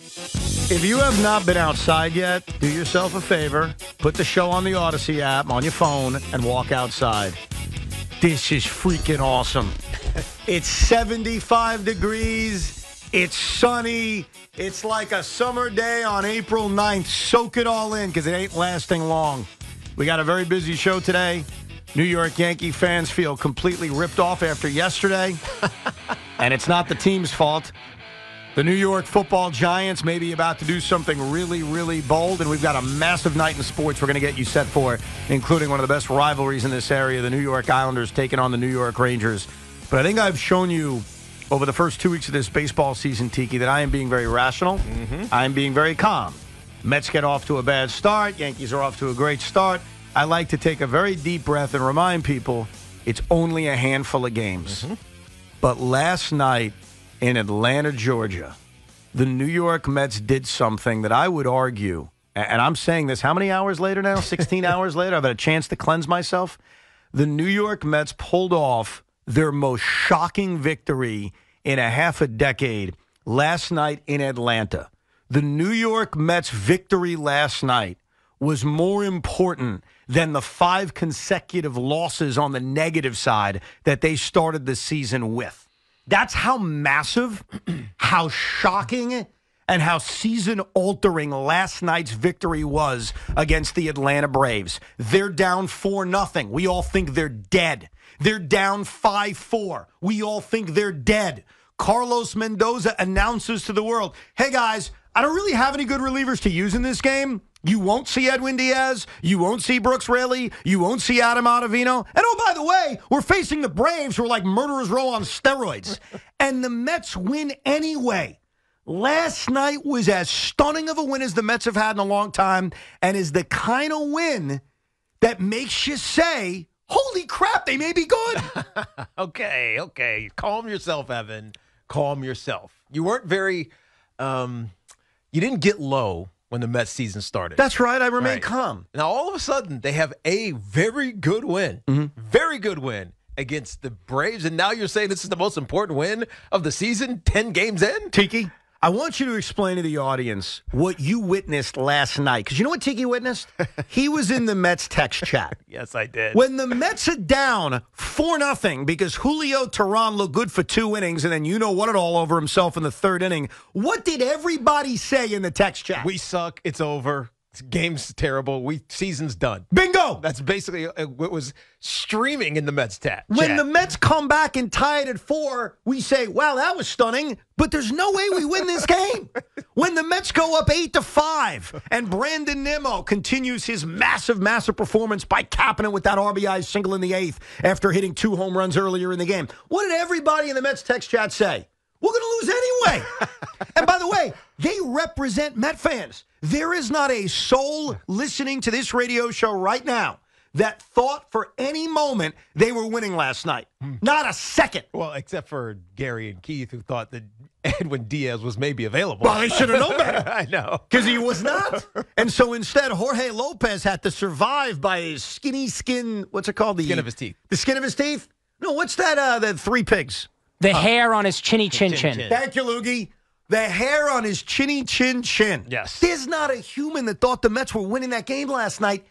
If you have not been outside yet, do yourself a favor. Put the show on the Odyssey app on your phone and walk outside. This is freaking awesome. It's 75 degrees. It's sunny. It's like a summer day on April 9th. Soak it all in because it ain't lasting long. We got a very busy show today. New York Yankee fans feel completely ripped off after yesterday. And it's not the team's fault. The New York football Giants may be about to do something really, really bold, and we've got a massive night in sports we're going to get you set for, including one of the best rivalries in this area, the New York Islanders taking on the New York Rangers. But I think I've shown you over the first 2 weeks of this baseball season, Tiki, that I am being very rational. I am being very calm. Mets get off to a bad start. Yankees are off to a great start. I like to take a very deep breath and remind people it's only a handful of games. But last night, in Atlanta, Georgia, the New York Mets did something that I would argue, and I'm saying this how many hours later now? 16 hours later? I've had a chance to cleanse myself. The New York Mets pulled off their most shocking victory in a half a decade last night in Atlanta. The New York Mets' victory last night was more important than the 5 consecutive losses on the negative side that they started the season with. That's how massive, how shocking, and how season-altering last night's victory was against the Atlanta Braves. They're down 4-0. We all think they're dead. They're down 5-4. We all think they're dead. Carlos Mendoza announces to the world, hey, guys, I don't really have any good relievers to use in this game. You won't see Edwin Diaz. You won't see Brooks Raley. You won't see Adam Ottavino. And oh, by the way, we're facing the Braves, who are like murderers row on steroids. And the Mets win anyway. Last night was as stunning of a win as the Mets have had in a long time, and is the kind of win that makes you say, holy crap, they may be good. Okay. Calm yourself, Evan. Calm yourself. You weren't very, you didn't get low when the Mets season started. That's right. I remain calm. Now, all of a sudden, they have a very good win. Very good win against the Braves. And now you're saying this is the most important win of the season, 10 games in? Tiki, I want you to explain to the audience what you witnessed last night. Because you know what Tiki witnessed? He was in the Mets text chat. Yes, I did. When the Mets are down 4-0 because Julio Teheran looked good for 2 innings and then what it all over himself in the 3rd inning, what did everybody say in the text chat? We suck. It's over. Game's terrible. Season's done. Bingo! That's basically what was streaming in the Mets chat. When the Mets come back and tie it at 4, we say, wow, that was stunning, but there's no way we win this game. When the Mets go up 8-5 and Brandon Nimmo continues his massive performance by capping it with that RBI single in the 8th after hitting 2 home runs earlier in the game, what did everybody in the Mets text chat say? We're going to lose anyway. And by the way, they represent Met fans. There is not a soul listening to this radio show right now that thought for any moment they were winning last night. Not a second. Well, except for Gary and Keith, who thought that Edwin Diaz was maybe available. Well, they should have known better. I know. Because he was not. And so instead, Jorge Lopez had to survive by his skin. What's it called? The skin of his teeth. The skin of his teeth? No, what's that? The 3 pigs. The hair on his chinny chin. Thank you, Loogie. The hair on his chinny chin. Yes. There's not a human that thought the Mets were winning that game last night,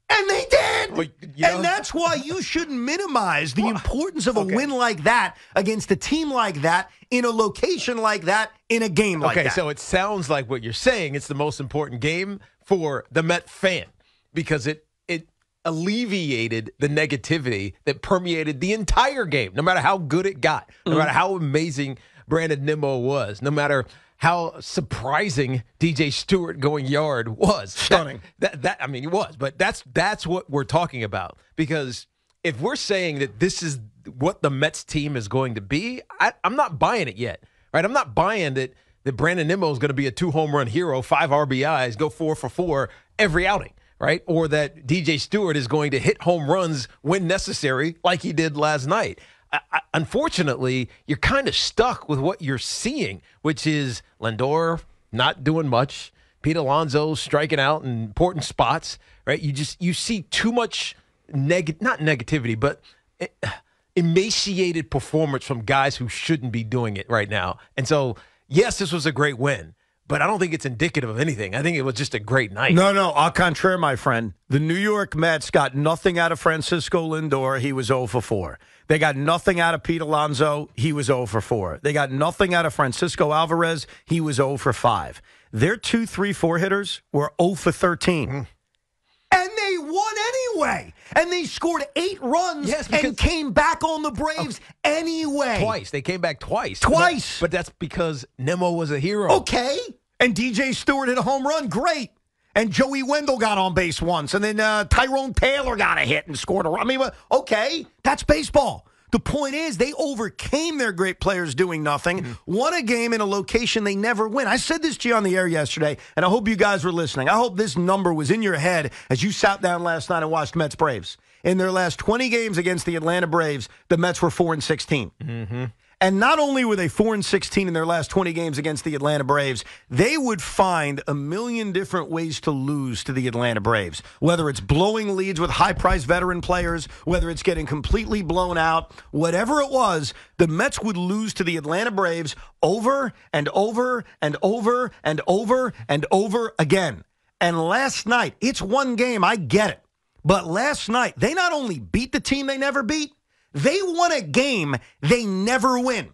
and they did. Well, and that's why you shouldn't minimize the importance of a win like that against a team like that in a location like that in a game like that. Okay, so it sounds like what you're saying, it's the most important game for the Met fan because it alleviated the negativity that permeated the entire game, no matter how good it got, no matter how amazing Brandon Nimmo was, no matter how surprising DJ Stewart going yard was. Stunning. I mean, he was, but that's what we're talking about. Because if we're saying that this is what the Mets team is going to be, I'm not buying it yet, right? I'm not buying that Brandon Nimmo is going to be a 2-home run hero, 5 RBIs, go 4 for 4 every outing. Right? Or that DJ Stewart is going to hit home runs when necessary, like he did last night. Unfortunately, you're kind of stuck with what you're seeing, which is Lindor not doing much, Pete Alonso striking out in important spots. Right? You see too much not negativity, but emaciated performance from guys who shouldn't be doing it right now. And so, yes, this was a great win, but I don't think it's indicative of anything. I think it was just a great night. No, au contraire, my friend. The New York Mets got nothing out of Francisco Lindor. He was 0 for 4. They got nothing out of Pete Alonso. He was 0 for 4. They got nothing out of Francisco Alvarez. He was 0 for 5. Their 2, 3, 4 hitters were 0 for 13. And they won anyway. And they scored 8 runs and came back on the Braves anyway. Twice. They came back twice. Twice. But that's because Nemo was a hero. Okay. And DJ Stewart hit a home run. Great. And Joey Wendell got on base once. And then Tyrone Taylor got a hit and scored a run. I mean, okay. That's baseball. The point is, they overcame their great players doing nothing, won a game in a location they never win. I said this to you on the air yesterday, and I hope you guys were listening. I hope this number was in your head as you sat down last night and watched Mets Braves. In their last 20 games against the Atlanta Braves, the Mets were 4-16. Mm-hmm. And not only were they 4-16 in their last 20 games against the Atlanta Braves, they would find a million different ways to lose to the Atlanta Braves. Whether it's blowing leads with high-priced veteran players, whether it's getting completely blown out, whatever it was, the Mets would lose to the Atlanta Braves over and over and over and over and over again. And last night, it's one game, I get it. But last night, they not only beat the team they never beat, they won a game they never win.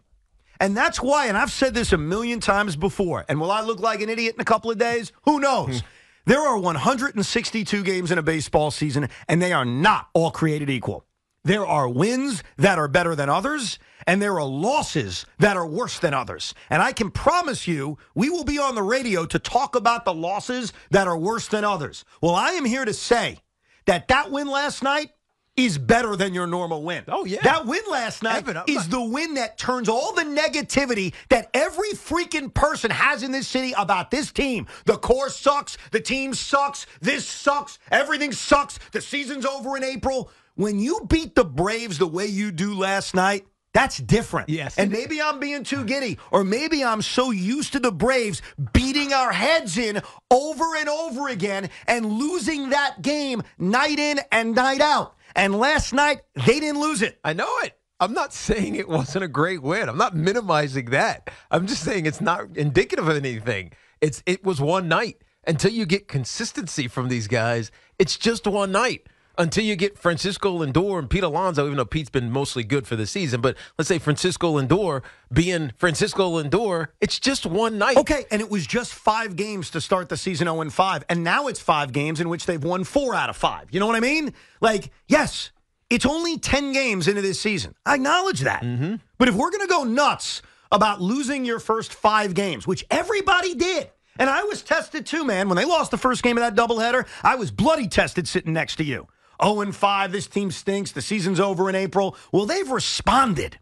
And that's why, and I've said this a million times before, and will I look like an idiot in a couple of days? Who knows? There are 162 games in a baseball season, and they are not all created equal. There are wins that are better than others, and there are losses that are worse than others. And I can promise you, we will be on the radio to talk about the losses that are worse than others. Well, I am here to say that win last night is better than your normal win. Oh, yeah. That win last night is the win that turns all the negativity that every freaking person has in this city about this team. The core sucks. The team sucks. This sucks. Everything sucks. The season's over in April. When you beat the Braves the way you do last night, that's different. Yes. And maybe I'm being too giddy, or maybe I'm so used to the Braves beating our heads in over and over again and losing that game night in and night out. And last night, they didn't lose it. I know it. I'm not saying it wasn't a great win. I'm not minimizing that. I'm just saying it's not indicative of anything. It was one night. Until you get consistency from these guys, it's just one night. Until you get Francisco Lindor and Pete Alonso, even though Pete's been mostly good for the season, but let's say Francisco Lindor being Francisco Lindor, it's just one night. Okay, and it was just 5 games to start the season 0-5, and now it's 5 games in which they've won 4 out of 5. You know what I mean? Like, yes, it's only 10 games into this season. I acknowledge that. Mm-hmm. But if we're going to go nuts about losing your first 5 games, which everybody did, and I was tested too, man. When they lost the first game of that doubleheader, I was bloody tested sitting next to you. 0-5, this team stinks, the season's over in April. Well, they've responded.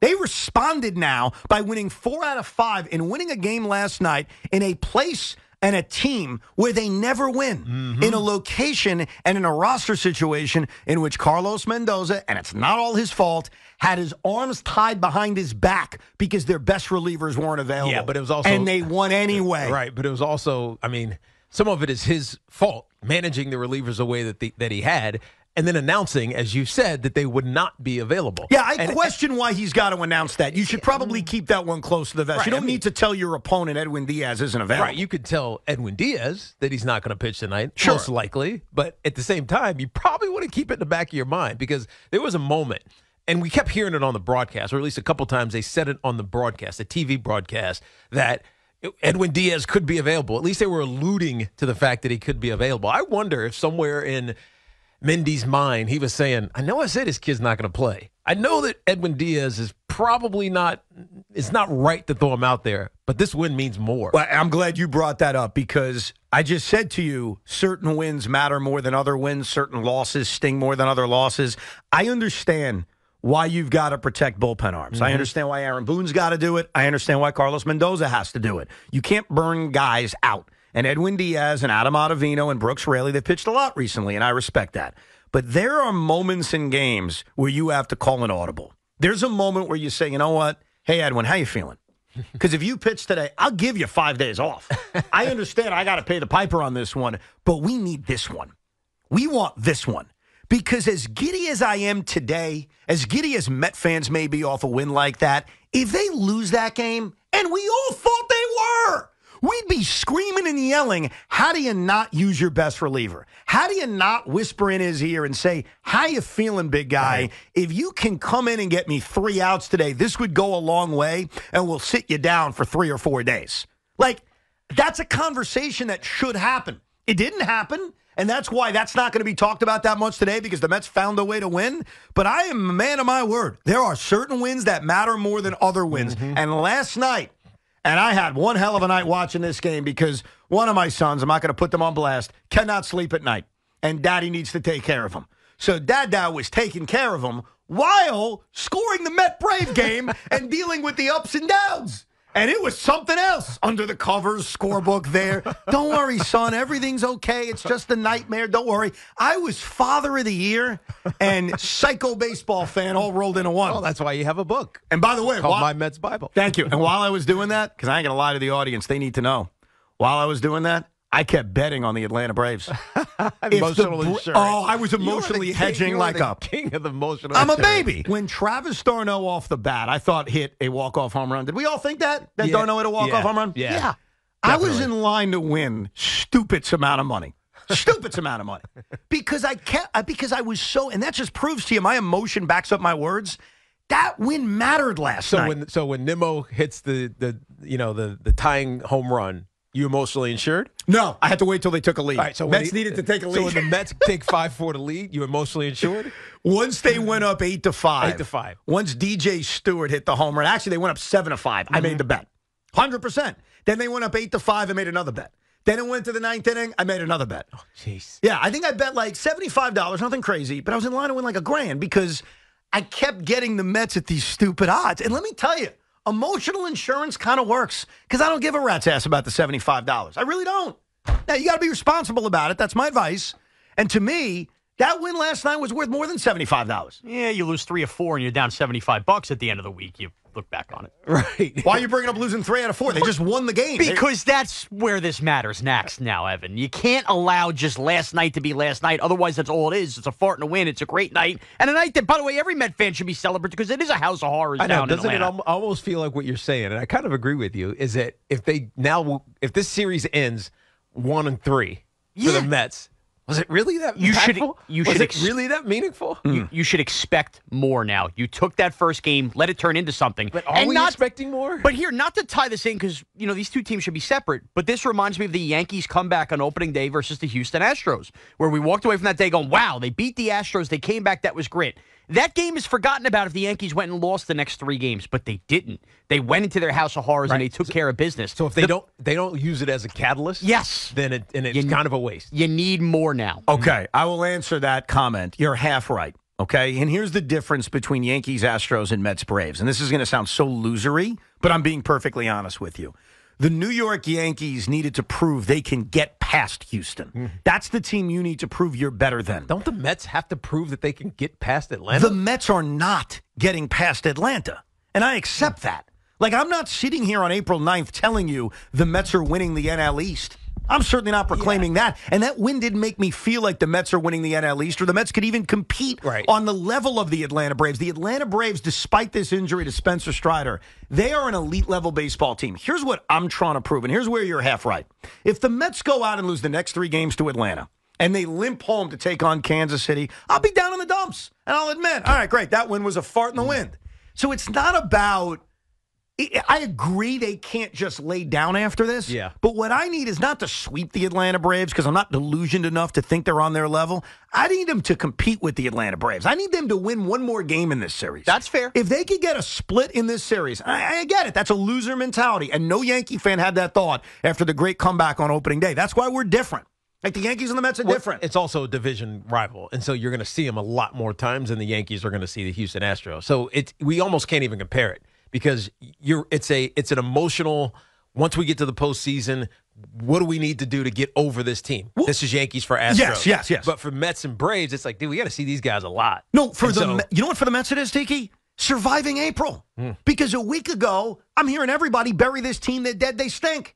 They responded now by winning 4 out of 5 and winning a game last night in a place and a team where they never win, in a location and in a roster situation in which Carlos Mendoza, and it's not all his fault, had his arms tied behind his back because their best relievers weren't available. Yeah, but it was also... And they won anyway. Right, but it was also, I mean, some of it is his fault, managing the relievers the way that he had, and then announcing, as you said, that they would not be available. Yeah, I question why he's got to announce that. You should probably keep that one close to the vest. Right, you don't need to tell your opponent Edwin Diaz isn't available. Right, you could tell Edwin Diaz that he's not going to pitch tonight, sure, most likely. But at the same time, you probably want to keep it in the back of your mind because there was a moment, and we kept hearing it on the broadcast, or at least a couple times they said it on the broadcast, the TV broadcast, that Edwin Diaz could be available. At least they were alluding to the fact that he could be available. I wonder if somewhere in Mendy's mind, he was saying, I know I said his kid's not going to play. I know that Edwin Diaz is probably not, it's not right to throw him out there, but this win means more. Well, I'm glad you brought that up because I just said to you, certain wins matter more than other wins. Certain losses sting more than other losses. I understand why you've got to protect bullpen arms. I understand why Aaron Boone's got to do it. I understand why Carlos Mendoza has to do it. You can't burn guys out. And Edwin Diaz and Adam Ottavino and Brooks Raley, they've pitched a lot recently, and I respect that. But there are moments in games where you have to call an audible. There's a moment where you say, you know what? Hey, Edwin, how you feeling? Because if you pitch today, I'll give you 5 days off. I understand I got to pay the piper on this one, but we need this one. We want this one. Because as giddy as I am today, as giddy as Met fans may be off a win like that, if they lose that game, and we all thought they were, we'd be screaming and yelling, how do you not use your best reliever? How do you not whisper in his ear and say, how you feeling, big guy? Right. If you can come in and get me 3 outs today, this would go a long way, and we'll sit you down for 3 or 4 days. Like, that's a conversation that should happen. It didn't happen, and that's why that's not going to be talked about that much today because the Mets found a way to win. But I am a man of my word. There are certain wins that matter more than other wins. Mm-hmm. And last night, and I had one hell of a night watching this game because one of my sons, I'm not going to put them on blast, cannot sleep at night. And Daddy needs to take care of him. So Dada was taking care of him while scoring the Met Brave game and dealing with the ups and downs. And it was something else under the covers, scorebook there. Don't worry, son. Everything's okay. It's just a nightmare. Don't worry. I was Father of the Year and Psycho Baseball fan all rolled into one. Oh, that's why you have a book. And by the way, called My Mets Bible. Thank you. And while I was doing that, because I ain't going to lie to the audience, they need to know. While I was doing that, I kept betting on the Atlanta Braves. Emotional insurance. Oh, I was emotionally hedging like a king of the emotional. I'm a insurance. baby. When Travis d'Arnaud off the bat, I thought hit a walk-off home run. Did we all think that d'Arnaud hit a walk-off home run? Yeah. I was in line to win stupid amount of money. Stupid amount of money. Because I was so, and that just proves to you my emotion backs up my words. That win mattered last night. So when Nimmo hits the tying home run, you emotionally insured? No, I had to wait till they took a lead. All right, so Mets needed to take a lead. So when the Mets take 5-4 to lead, you emotionally insured? Once they went up 8-5. 8-5. Once DJ Stewart hit the home run. Actually, they went up 7-5. I made the bet. 100%. Then they went up 8-5. I made another bet. Then it went to the 9th inning. I made another bet. Oh, jeez. Yeah, I think I bet like $75, nothing crazy, but I was in line to win like $1,000 because I kept getting the Mets at these stupid odds. And let me tell you, emotional insurance kind of works because I don't give a rat's ass about the $75. I really don't. Now, you got to be responsible about it. That's my advice. And to me, that win last night was worth more than $75. Yeah, you lose 3 or 4 and you're down $75 at the end of the week. You look back on it. Right. Why are you bringing up losing 3 out of 4? They just won the game. Because that's where this matters next now, Evan. You can't allow just last night to be last night. Otherwise, that's all it is. It's a fart and a win. It's a great night. And a night that, by the way, every Met fan should be celebrating because it is a house of horrors I know, down in doesn't Atlanta. it almost feel like what you're saying? And I kind of agree with you, is that if this series ends 1-3 for the Mets, was it really that impactful? Was it really that meaningful? You should expect more now. You took that first game, let it turn into something. But are we expecting more? But here, not to tie this in because, these two teams should be separate, but this reminds me of the Yankees comeback on opening day versus the Houston Astros, where we walked away from that day going, wow, they beat the Astros. They came back. That was grit. That game is forgotten about if the Yankees went and lost the next 3 games, but they didn't. They went into their house of horrors and they took care of business. So if they don't use it as a catalyst, yes, then it's kind of a waste. You need more now. Okay, I will answer that comment. You're half right. Okay, and here's the difference between Yankees, Astros, and Mets, Braves. And this is going to sound so losery, but I'm being perfectly honest with you. The New York Yankees needed to prove they can get past Houston. That's the team you need to prove you're better than. Don't the Mets have to prove that they can get past Atlanta? The Mets are not getting past Atlanta, and I accept that. Like, I'm not sitting here on April 9th telling you the Mets are winning the NL East. I'm certainly not proclaiming that. And that win didn't make me feel like the Mets are winning the NL East or the Mets could even compete on the level of the Atlanta Braves. The Atlanta Braves, despite this injury to Spencer Strider, they are an elite-level baseball team. Here's what I'm trying to prove, and here's where you're half right. If the Mets go out and lose the next 3 games to Atlanta, and they limp home to take on Kansas City, I'll be down in the dumps. And I'll admit, all right, great, that win was a fart in the wind. So it's not about... I agree they can't just lay down after this. Yeah. But what I need is not to sweep the Atlanta Braves because I'm not delusioned enough to think they're on their level. I need them to compete with the Atlanta Braves. I need them to win one more game in this series. That's fair. If they could get a split in this series, I get it. That's a loser mentality. And no Yankee fan had that thought after the great comeback on opening day. That's why we're different. Like the Yankees and the Mets are different. It's also a division rival, and so you're going to see them a lot more times than the Yankees are going to see the Houston Astros. So we almost can't even compare it. Because it's an emotional. Once we get to the postseason, what do we need to do to get over this team? Well, this is Yankees for Astros. Yes. But for Mets and Braves, it's like, dude, we got to see these guys a lot. No, you know what for the Mets it is, Tiki? Surviving April. Because a week ago, I'm hearing everybody bury this team. They're dead. They stink.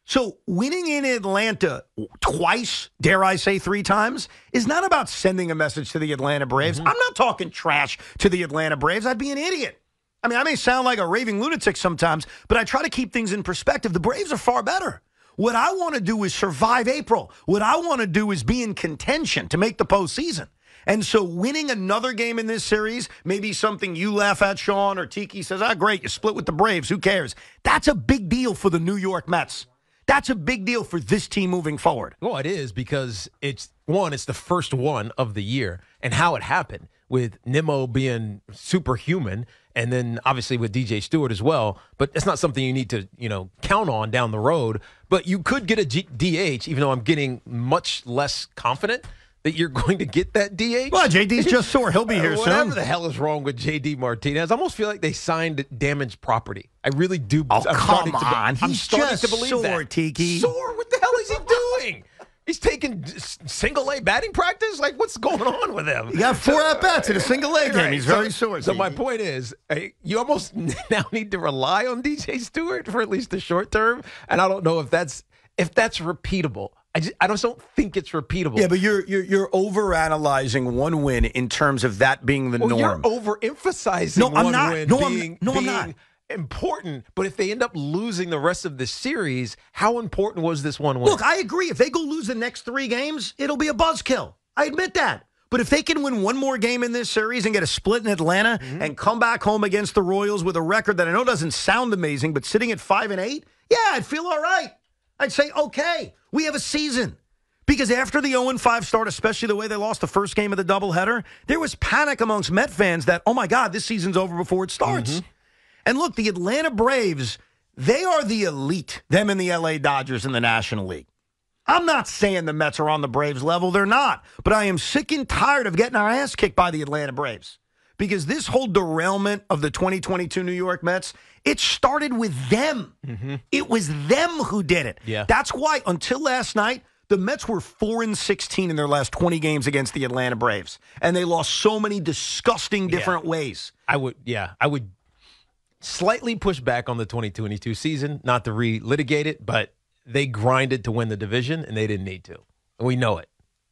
So winning in Atlanta twice, dare I say 3 times, is not about sending a message to the Atlanta Braves. I'm not talking trash to the Atlanta Braves. I'd be an idiot. I mean, I may sound like a raving lunatic sometimes, but I try to keep things in perspective. The Braves are far better. What I want to do is survive April. What I want to do is be in contention to make the postseason. And so winning another game in this series, maybe something you laugh at, Sean, or Tiki says, great, you split with the Braves. Who cares? That's a big deal for the New York Mets. That's a big deal for this team moving forward. Well, it is because it's the first one of the year, and how it happened with Nimmo being superhuman, and then obviously with DJ Stewart as well. But it's not something you need to, count on down the road. But you could get a DH, even though I'm getting much less confident that you're going to get that DH. Well, JD's just sore. He'll be here soon. Whatever the hell is wrong with JD Martinez, I almost feel like they signed damaged property. I really do. Oh, come on. I'm He's starting just to believe sore, that. Tiki. Sore? What the hell is he doing? He's taking single-A batting practice? Like, what's going on with him? He got 4 at-bats in a single-A game. Right. He's very sore. So my point is, you almost now need to rely on DJ Stewart for at least the short term, and I don't know if that's repeatable. I just don't think it's repeatable. Yeah, but you're overanalyzing one win in terms of that being the norm. You're overemphasizing one win being I'm not. important. But if they end up losing the rest of the series, how important was this one win? Look, I agree. If they go lose the next 3 games, it'll be a buzzkill. I admit that. But if they can win one more game in this series and get a split in Atlanta and come back home against the Royals with a record that I know doesn't sound amazing, but sitting at 5-8, yeah, I'd feel all right. I'd say, okay, we have a season. Because after the 0-5 start, especially the way they lost the first game of the doubleheader, there was panic amongst Met fans that, oh, my God, this season's over before it starts. And look, the Atlanta Braves, they are the elite, them and the L.A. Dodgers in the National League. I'm not saying the Mets are on the Braves level. They're not. But I am sick and tired of getting our ass kicked by the Atlanta Braves. Because this whole derailment of the 2022 New York Mets, it started with them. It was them who did it. Yeah. That's why until last night, the Mets were 4-16 in their last 20 games against the Atlanta Braves. And they lost so many disgusting different ways. I would slightly push back on the 2022 season, not to relitigate it, but they grinded to win the division, and they didn't need to. And we know it.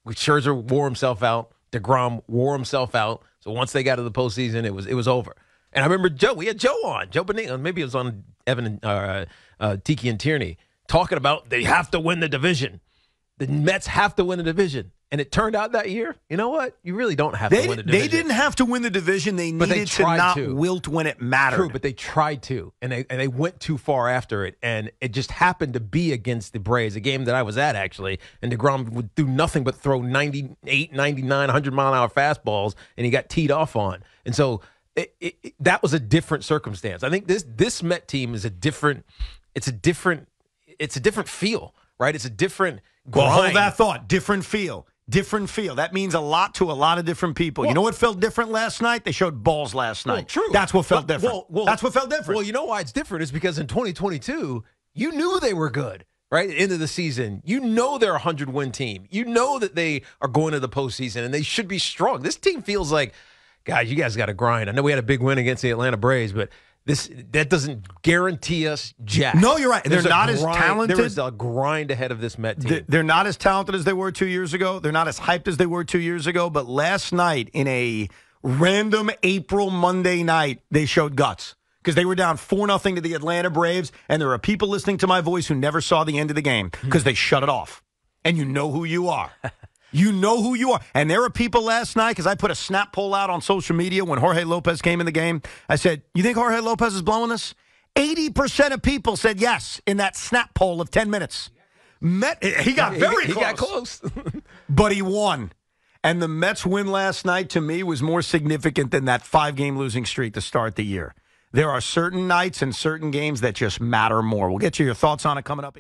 Scherzer wore himself out. DeGrom wore himself out. So once they got to the postseason, it was over. And I remember Joe. We had Joe on. Joe Bonilla. Maybe it was on Evan and Tiki and Tierney talking about they have to win the division. The Mets have to win the division. And it turned out that year, you know what? You really don't have to win the division. They didn't have to win the division. They needed to not wilt when it mattered. True, but they tried to, and they went too far after it, and it just happened to be against the Braves, a game that I was at, actually, and DeGrom would do nothing but throw 98, 99, 100-mile-an-hour fastballs, and he got teed off on. And so that was a different circumstance. I think this Met team is a different feel, right? It's a different grind. Well, hold that thought. Different feel. Different feel. That means a lot to a lot of different people. You know what felt different last night? They showed balls last night. True. That's what felt different. That's what felt different. Well, you know why it's different is because in 2022, you knew they were good, right? At the end of the season, you know they're a 100-win team. You know that they are going to the postseason, and they should be strong. This team feels like, guys, you guys got to grind. I know we had a big win against the Atlanta Braves, but that doesn't guarantee us jack. No, you're right. They're not as talented. There is a grind ahead of this Met team. They're not as talented as they were 2 years ago. They're not as hyped as they were 2 years ago. But last night, in a random April Monday night, they showed guts. Because they were down 4-0 to the Atlanta Braves, and there are people listening to my voice who never saw the end of the game because they shut it off. And you know who you are. You know who you are. And there were people last night, because I put a snap poll out on social media when Jorge Lopez came in the game. I said, you think Jorge Lopez is blowing this? 80% of people said yes in that snap poll of 10 minutes. He got very close. He got close. But he won. And the Mets win last night, to me, was more significant than that 5-game losing streak to start the year. There are certain nights and certain games that just matter more. We'll get you your thoughts on it coming up.